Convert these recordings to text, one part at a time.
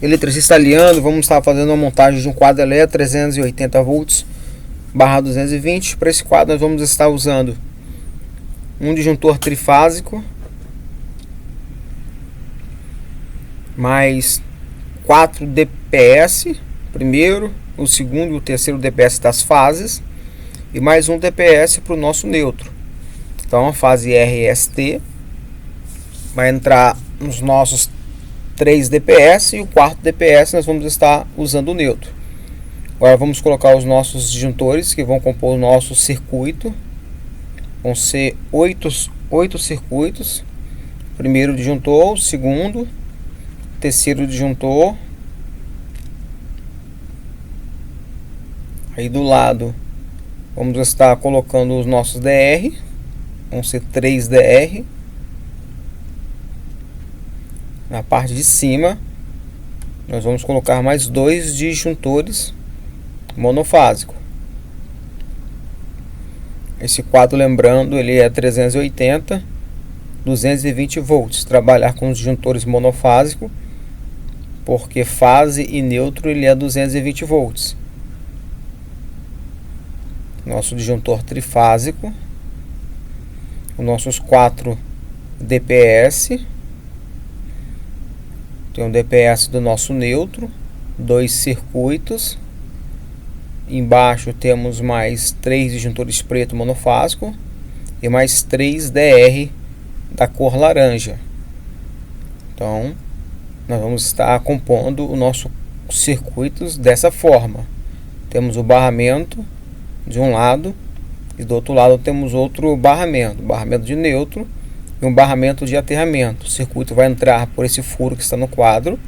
Eletricista alinhando, vamos estar fazendo uma montagem de um quadro elétrico 380 volts barra 220. Para esse quadro nós vamos estar usando um disjuntor trifásico, mais 4 DPS, primeiro, o segundo e o terceiro DPS das fases, e mais um DPS para o nosso neutro. Então a fase RST vai entrar nos nossos 3 DPS e o quarto DPS nós vamos estar usando o neutro. Agora vamos colocar os nossos disjuntores que vão compor o nosso circuito. Vão ser 8 circuitos. Primeiro disjuntor, segundo, terceiro disjuntor. Aí do lado vamos estar colocando os nossos DR. Vão ser 3 DR. Na parte de cima nós vamos colocar mais 2 disjuntores monofásicos. Esse quadro, lembrando, ele é 380, 220 volts. Trabalhar com os disjuntores monofásicos, porque fase e neutro ele é 220 volts. Nosso disjuntor trifásico, os nossos 4 DPS. Tem um DPS do nosso neutro, 2 circuitos. Embaixo temos mais 3 disjuntores preto monofásico e mais 3 DR da cor laranja. Então, nós vamos estar compondo o nosso circuitos dessa forma. Temos o barramento de um lado e do outro lado temos outro barramento de neutro e um barramento de aterramento. O circuito vai entrar por esse furo que está no quadro.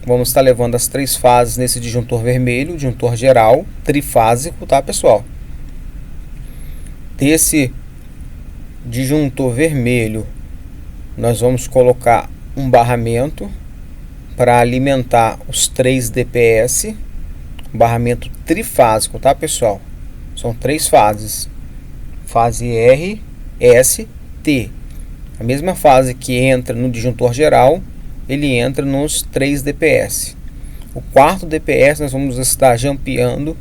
Vamos estar levando as 3 fases nesse disjuntor vermelho, disjuntor geral, trifásico, tá, pessoal? Desse disjuntor vermelho, nós vamos colocar um barramento para alimentar os 3 DPS, um barramento trifásico, tá, pessoal? São 3 fases. Fase R, S, T. A mesma fase que entra no disjuntor geral, ele entra nos 3 DPS. O quarto DPS nós vamos estar jampeando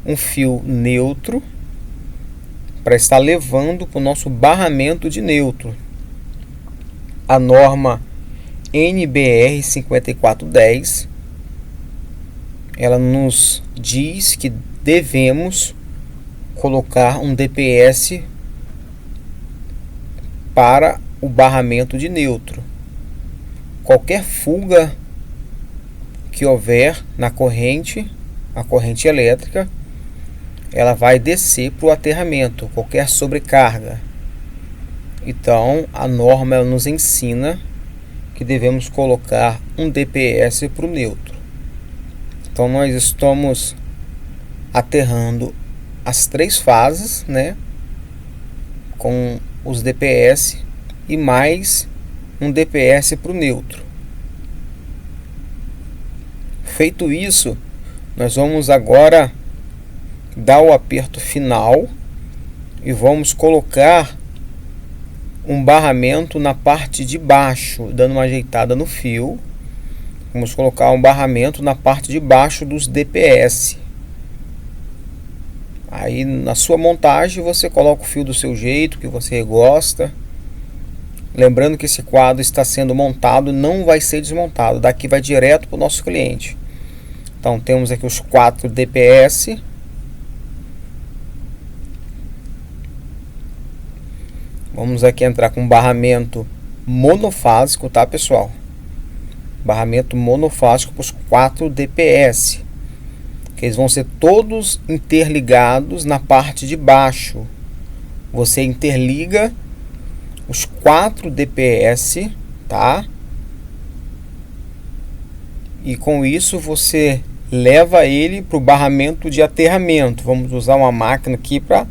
um fio neutro para estar levando para o nosso barramento de neutro. A norma NBR 5410, ela nos diz que devemos colocar um DPS para o barramento de neutro. Qualquer fuga que houver na corrente, a corrente elétrica, ela vai descer para o aterramento, qualquer sobrecarga. Então a norma ela nos ensina que devemos colocar um DPS para o neutro. Então nós estamos aterrando as 3 fases, né, com os DPS e mais um DPS para o neutro. Feito isso, nós vamos agora dar o aperto final e vamos colocar um barramento na parte de baixo, dando uma ajeitada no fio. Vamos colocar um barramento na parte de baixo dos DPS. Aí na sua montagem você coloca o fio do seu jeito, que você gosta. Lembrando que esse quadro está sendo montado, não vai ser desmontado. Daqui vai direto para o nosso cliente. Então temos aqui os 4 DPS. Vamos aqui entrar com barramento monofásico, tá, pessoal? Barramento monofásico para os 4 DPS. Que eles vão ser todos interligados na parte de baixo. Você interliga os 4 DPS, tá? E com isso você leva ele para o barramento de aterramento. Vamos usar uma máquina aqui para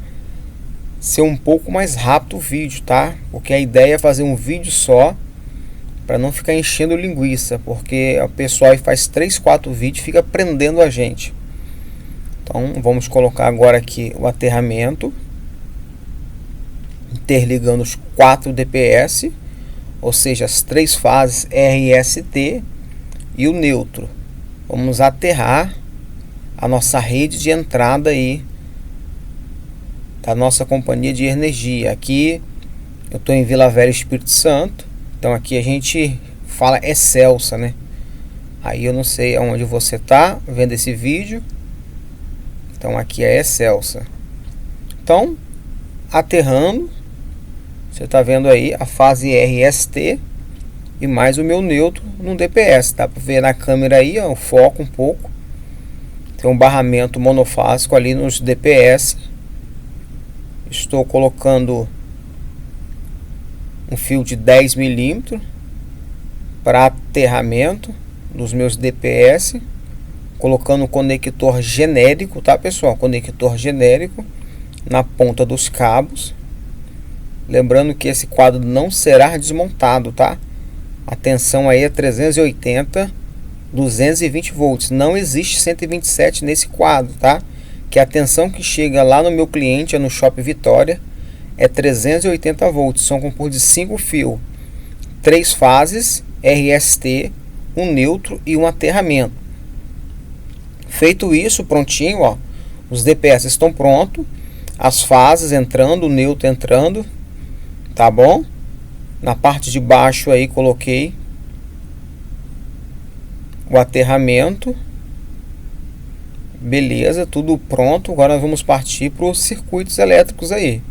ser um pouco mais rápido o vídeo, tá? Porque a ideia é fazer um vídeo só, para não ficar enchendo linguiça, porque o pessoal faz 3, 4 vídeos e fica prendendo a gente. Então vamos colocar agora aqui o aterramento, interligando os 4 DPS, ou seja, as 3 fases RST e o neutro. Vamos aterrar a nossa rede de entrada aí da nossa companhia de energia. Aqui eu estou em Vila Velha, Espírito Santo. Então aqui a gente fala Excelsa, né? Aí eu não sei aonde você está vendo esse vídeo. Então aqui é Excelsa. Então, aterrando, você está vendo aí a fase RST e mais o meu neutro no DPS. Dá para ver na câmera aí, ó, o foco um pouco. Tem um barramento monofásico ali nos DPS. Estou colocando um fio de 10 milímetros para aterramento dos meus DPS, colocando um conector genérico, tá pessoal? Conector genérico na ponta dos cabos. Lembrando que esse quadro não será desmontado, tá? A tensão aí é 380, 220 volts. Não existe 127 nesse quadro, tá? Que a tensão que chega lá no meu cliente, é no Shopping Vitória, é 380 volts. São compostos de 5 fios, 3 fases, RST, um neutro e um aterramento. Feito isso, prontinho, ó, os DPS estão prontos, as fases entrando, o neutro entrando, tá bom? Na parte de baixo aí coloquei o aterramento. Beleza, tudo pronto. Agora nós vamos partir para os circuitos elétricos aí.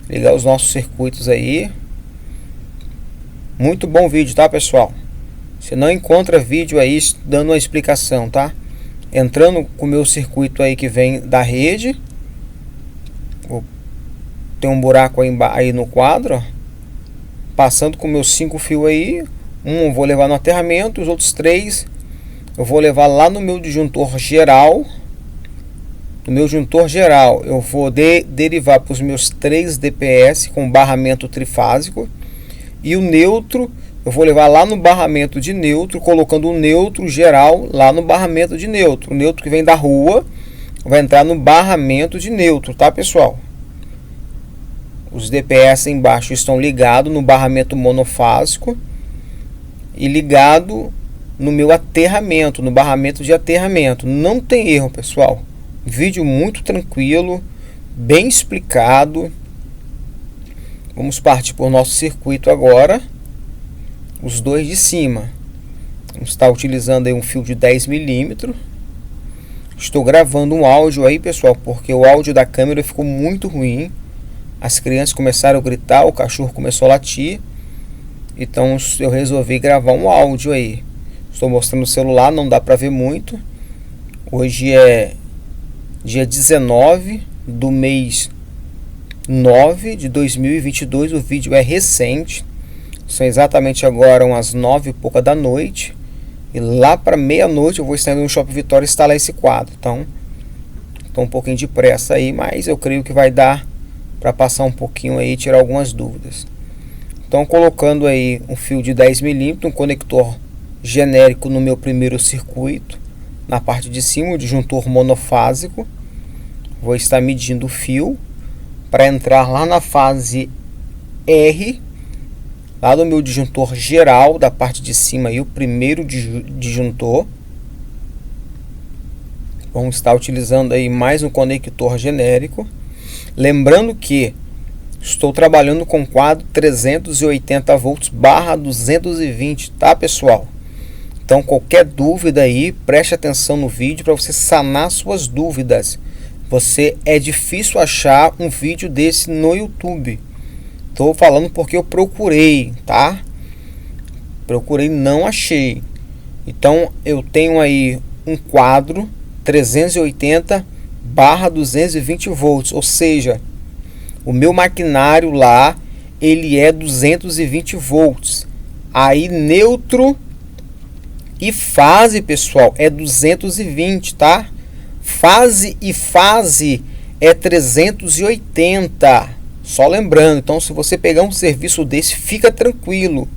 Ligar os nossos circuitos aí. Muito bom vídeo, tá pessoal? Você não encontra vídeo aí dando uma explicação, tá? Entrando com o meu circuito aí que vem da rede. Tem um buraco aí no quadro, ó. Passando com meus 5 fios aí. Um eu vou levar no aterramento, os outros 3 eu vou levar lá no meu disjuntor geral. No meu disjuntor geral eu vou derivar para os meus 3 DPS com barramento trifásico. E o neutro eu vou levar lá no barramento de neutro, colocando o neutro geral lá no barramento de neutro. O neutro que vem da rua vai entrar no barramento de neutro, tá pessoal? Os DPS embaixo estão ligados no barramento monofásico e ligado no meu aterramento, no barramento de aterramento. Não tem erro, pessoal. Vídeo muito tranquilo, bem explicado. Vamos partir para o nosso circuito agora. Os dois de cima. Vamos estar utilizando aí um fio de 10 milímetros. Estou gravando um áudio aí, pessoal, porque o áudio da câmera ficou muito ruim. As crianças começaram a gritar, o cachorro começou a latir. Então eu resolvi gravar um áudio aí. Estou mostrando o celular, não dá para ver muito. Hoje é dia 19 do mês 9 de 2022. O vídeo é recente. São exatamente agora umas 9 e pouca da noite. E lá para meia-noite eu vou estar indo no Shopping Vitória instalar esse quadro. Então, estou um pouquinho de pressa aí, mas eu creio que vai dar para passar um pouquinho aí e tirar algumas dúvidas. Então, colocando aí um fio de 10 milímetros, um conector genérico no meu primeiro circuito. Na parte de cima, o disjuntor monofásico. Vou estar medindo o fio para entrar lá na fase R, lá do meu disjuntor geral, da parte de cima aí, o primeiro disjuntor. Vamos estar utilizando aí mais um conector genérico. Lembrando que estou trabalhando com quadro 380 volts barra 220, tá pessoal? Então qualquer dúvida aí, preste atenção no vídeo para você sanar suas dúvidas. É difícil achar um vídeo desse no YouTube. Estou falando porque eu procurei, tá? Procurei, não achei. Então eu tenho aí um quadro 380 barra 220 volts, ou seja, o meu maquinário lá ele é 220 volts. Aí neutro e fase, pessoal, é 220, tá? Fase e fase é 380. Só lembrando, então se você pegar um serviço desse, fica tranquilo.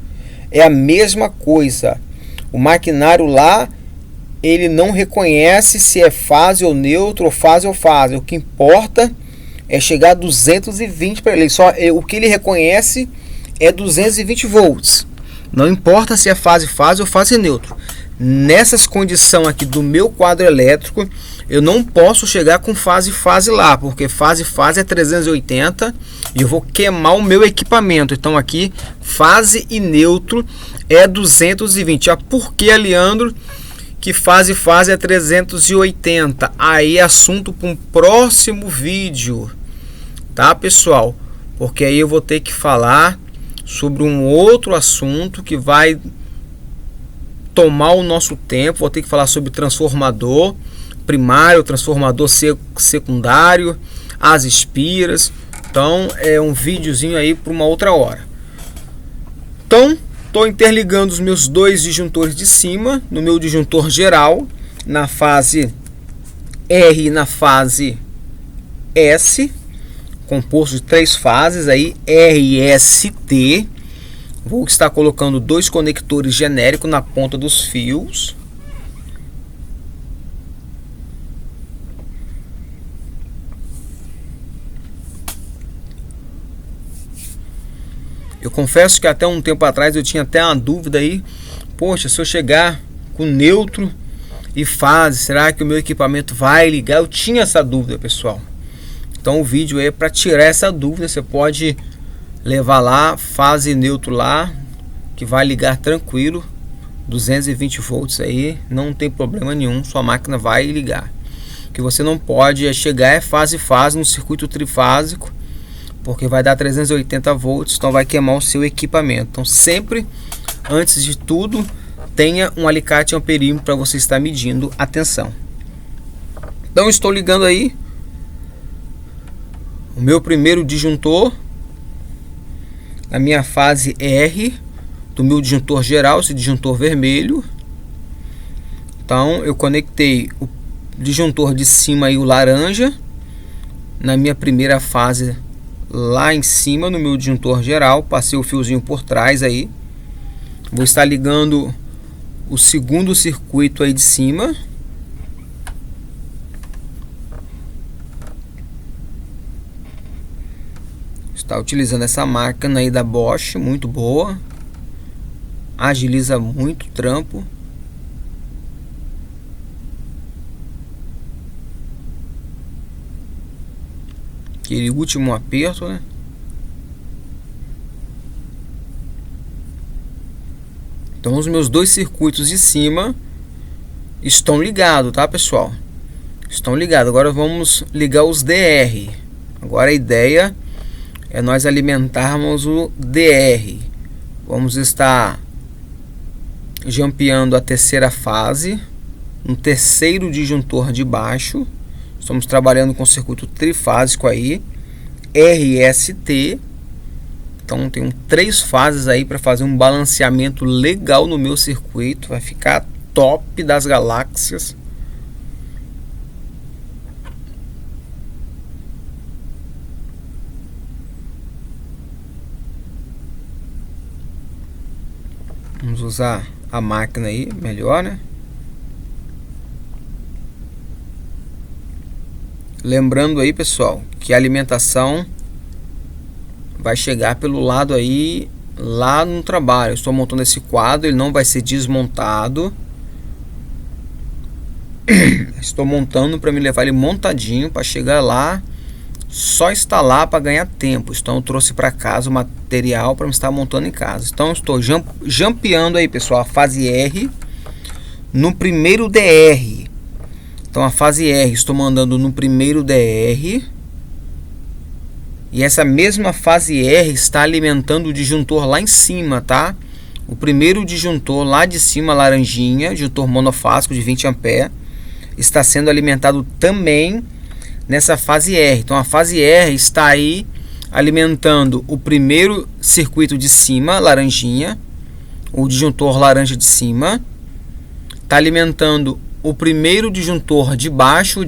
É a mesma coisa. O maquinário lá, ele não reconhece se é fase ou neutro, ou fase ou fase. O que importa é chegar a 220 para ele. O que ele reconhece é 220 volts. Não importa se é fase ou fase neutro. nessas condições aqui do meu quadro elétrico, eu não posso chegar com fase lá, porque fase é 380 e eu vou queimar o meu equipamento. Então aqui fase e neutro é 220. Por que, Leandro, que fase é 380? Aí é assunto para um próximo vídeo, tá, pessoal? Porque aí eu vou ter que falar sobre um outro assunto que vai tomar o nosso tempo. Vou ter que falar sobre transformador primário, transformador secundário, as espiras. Então é um videozinho aí para uma outra hora. Então estou interligando os meus dois disjuntores de cima no meu disjuntor geral, na fase R e na fase S, composto de 3 fases aí, R e S, T. Vou estar colocando 2 conectores genéricos na ponta dos fios. Eu confesso que até um tempo atrás eu tinha até uma dúvida aí. Poxa, se eu chegar com neutro e fase, será que o meu equipamento vai ligar? Eu tinha essa dúvida, pessoal. Então o vídeo é para tirar essa dúvida. Você pode levar lá, fase e neutro lá, que vai ligar tranquilo. 220 volts aí, não tem problema nenhum. Sua máquina vai ligar. O que você não pode é chegar fase no circuito trifásico, porque vai dar 380 volts, então vai queimar o seu equipamento. Então sempre, antes de tudo, tenha um alicate amperímetro para você estar medindo a tensão. Então estou ligando aí o meu primeiro disjuntor na minha fase R do meu disjuntor geral, esse disjuntor vermelho. Então eu conectei o disjuntor de cima aí, o laranja, na minha primeira fase lá em cima no meu disjuntor geral, passei o fiozinho por trás aí. Vou estar ligando o segundo circuito aí de cima. Está utilizando essa máquina aí da Bosch, muito boa, agiliza muito o trampo. Aquele último aperto, né? Então os meus 2 circuitos de cima estão ligados, tá, pessoal? Estão ligados. Agora vamos ligar os DR. Agora a ideia é nós alimentarmos o DR. Vamos estar jampeando a terceira fase, um terceiro disjuntor de baixo. Estamos trabalhando com circuito trifásico aí, RST. Então tem 3 fases aí para fazer um balanceamento legal no meu circuito. Vai ficar top das galáxias. Vamos usar a máquina aí melhor, né? Lembrando aí, pessoal, que a alimentação vai chegar pelo lado aí, lá no trabalho. Eu estou montando esse quadro, ele não vai ser desmontado. Estou montando para me levar ele montadinho, para chegar lá, só instalar para ganhar tempo. Então eu trouxe para casa o material para me estar montando em casa. Então eu estou jampeando aí, pessoal, a fase R no primeiro DR. Então a fase R estou mandando no primeiro DR. E essa mesma fase R está alimentando o disjuntor lá em cima, tá? O primeiro disjuntor lá de cima, laranjinha, disjuntor monofásico de 20 A, está sendo alimentado também nessa fase R. Então a fase R está aí alimentando o primeiro circuito de cima, laranjinha, o disjuntor laranja de cima. Está alimentando o primeiro disjuntor debaixo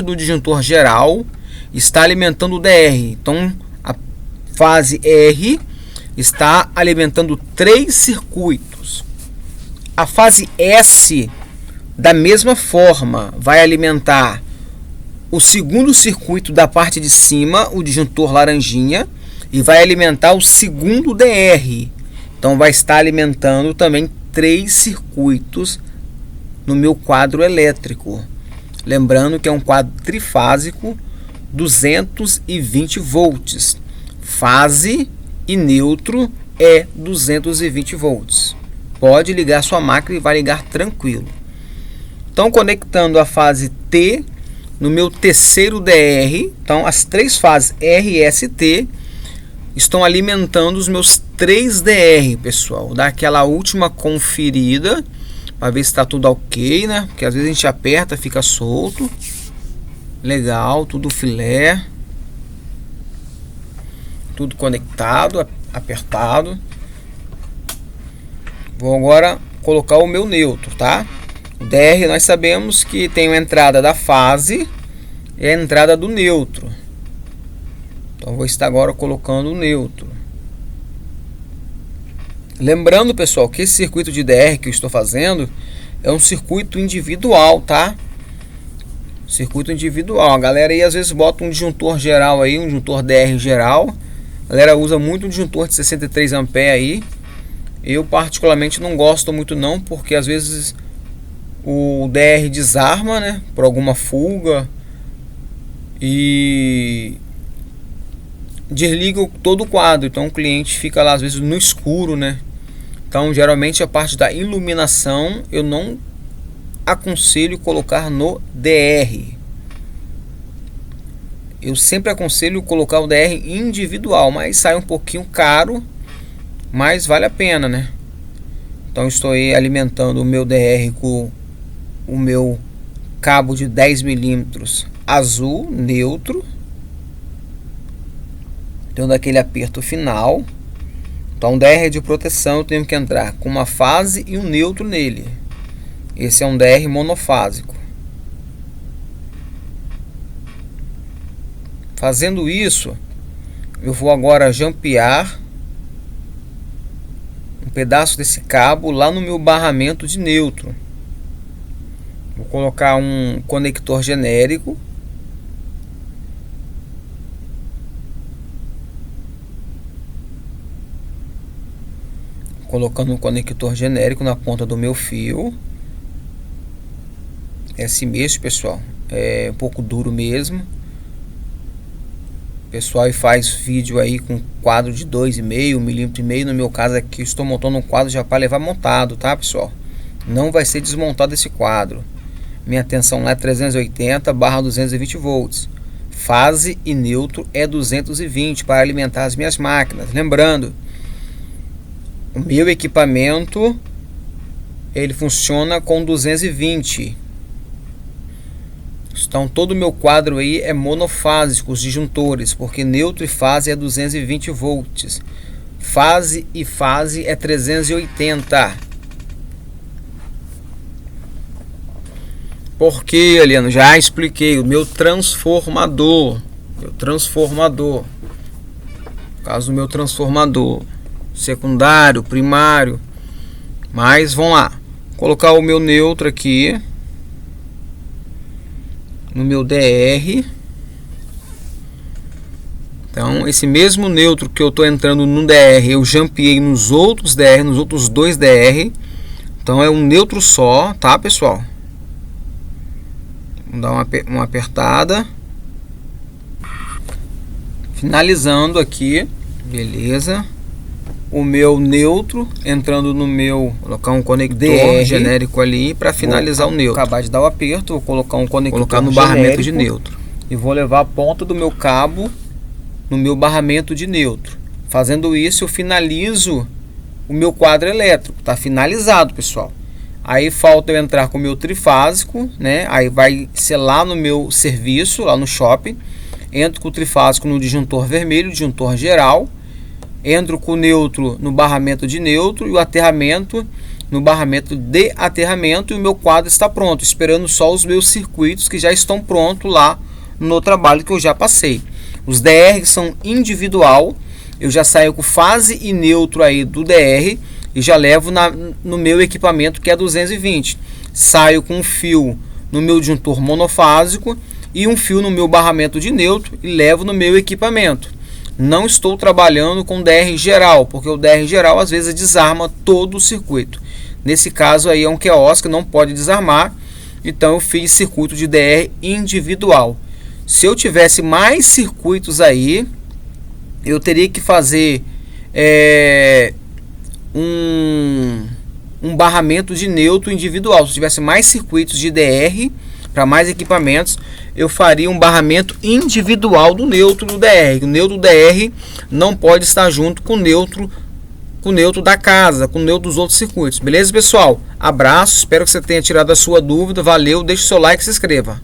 do disjuntor geral, está alimentando o DR. Então a fase R está alimentando 3 circuitos. A fase S, da mesma forma, vai alimentar o segundo circuito da parte de cima, o disjuntor laranjinha, e vai alimentar o segundo DR. Então vai estar alimentando também 3 circuitos no meu quadro elétrico. Lembrando que é um quadro trifásico, 220 volts. Fase e neutro é 220 volts. Pode ligar sua máquina e vai ligar tranquilo. Então, conectando a fase T no meu terceiro DR, então as três fases R, S e T estão alimentando os meus 3 DR, pessoal. Vou dar aquela última conferida para ver se está tudo ok, né? Porque às vezes a gente aperta, fica solto. Legal, tudo filé. Tudo conectado, apertado. Vou agora colocar o meu neutro, tá? O DR nós sabemos que tem a entrada da fase e a entrada do neutro. Então vou estar agora colocando o neutro. Lembrando, pessoal, que esse circuito de DR que eu estou fazendo é um circuito individual, tá? Circuito individual. A galera aí às vezes bota um disjuntor geral aí, um disjuntor DR geral. A galera usa muito um disjuntor de 63 A aí. Eu particularmente não gosto muito não, porque às vezes o DR desarma, né, por alguma fuga e desliga todo o quadro. Então o cliente fica lá às vezes no escuro, né? Então geralmente a parte da iluminação eu não aconselho colocar no DR. Eu sempre aconselho colocar o DR individual, mas sai um pouquinho caro, mas vale a pena, né? Então estou aí alimentando o meu DR com o meu cabo de 10 milímetros azul neutro, dando aquele aperto final. Então, DR de proteção, eu tenho que entrar com uma fase e um neutro nele. Esse é um DR monofásico. Fazendo isso, eu vou agora jampear um pedaço desse cabo lá no meu barramento de neutro. Vou colocar um conector genérico. Colocando um conector genérico na ponta do meu fio. É assim mesmo, pessoal. É um pouco duro mesmo. O pessoal faz vídeo aí com quadro de 2,5 milímetro. No meu caso aqui, estou montando um quadro já para levar montado, tá, pessoal? Não vai ser desmontado esse quadro. Minha tensão lá é 380/220 volts. Fase e neutro é 220 para alimentar as minhas máquinas. Lembrando, o meu equipamento ele funciona com 220. Então todo o meu quadro aí é monofásico, os disjuntores, porque neutro e fase é 220 volts. Fase e fase é 380. Porque, Eliano, já expliquei, o meu transformador. No caso do meu transformador secundário, primário. Mas vamos lá. Vou colocar o meu neutro aqui no meu DR. Então esse mesmo neutro que eu estou entrando no DR, eu jampeei nos outros DR, nos outros dois DR. Então é um neutro só, tá, pessoal? Vamos dar uma apertada. Finalizando aqui, beleza. O meu neutro entrando no meu, vou colocar um conector genérico ali para finalizar o neutro. Acabar de dar o aperto, vou colocar um conector no barramento de neutro e vou levar a ponta do meu cabo no meu barramento de neutro. Fazendo isso, eu finalizo o meu quadro elétrico. Tá finalizado, pessoal. Aí falta eu entrar com o meu trifásico, né? Aí vai ser lá no meu serviço, lá no shopping. Entro com o trifásico no disjuntor vermelho, disjuntor geral. Entro com o neutro no barramento de neutro e o aterramento no barramento de aterramento, e o meu quadro está pronto, esperando só os meus circuitos que já estão prontos lá no trabalho que eu já passei. Os DR são individual, eu já saio com fase e neutro aí do DR e já levo no meu equipamento que é 220. Saio com um fio no meu disjuntor monofásico e um fio no meu barramento de neutro e levo no meu equipamento. Não estou trabalhando com DR geral, porque o DR geral às vezes desarma todo o circuito. Nesse caso aí é um quiosque, não pode desarmar, então eu fiz circuito de DR individual. Se eu tivesse mais circuitos aí, eu teria que fazer um barramento de neutro individual. Se eu tivesse mais circuitos de DR para mais equipamentos, eu faria um barramento individual do neutro do DR. O neutro do DR não pode estar junto com o neutro da casa, com o neutro dos outros circuitos. Beleza, pessoal? Abraço, espero que você tenha tirado a sua dúvida. Valeu, deixe o seu like e se inscreva.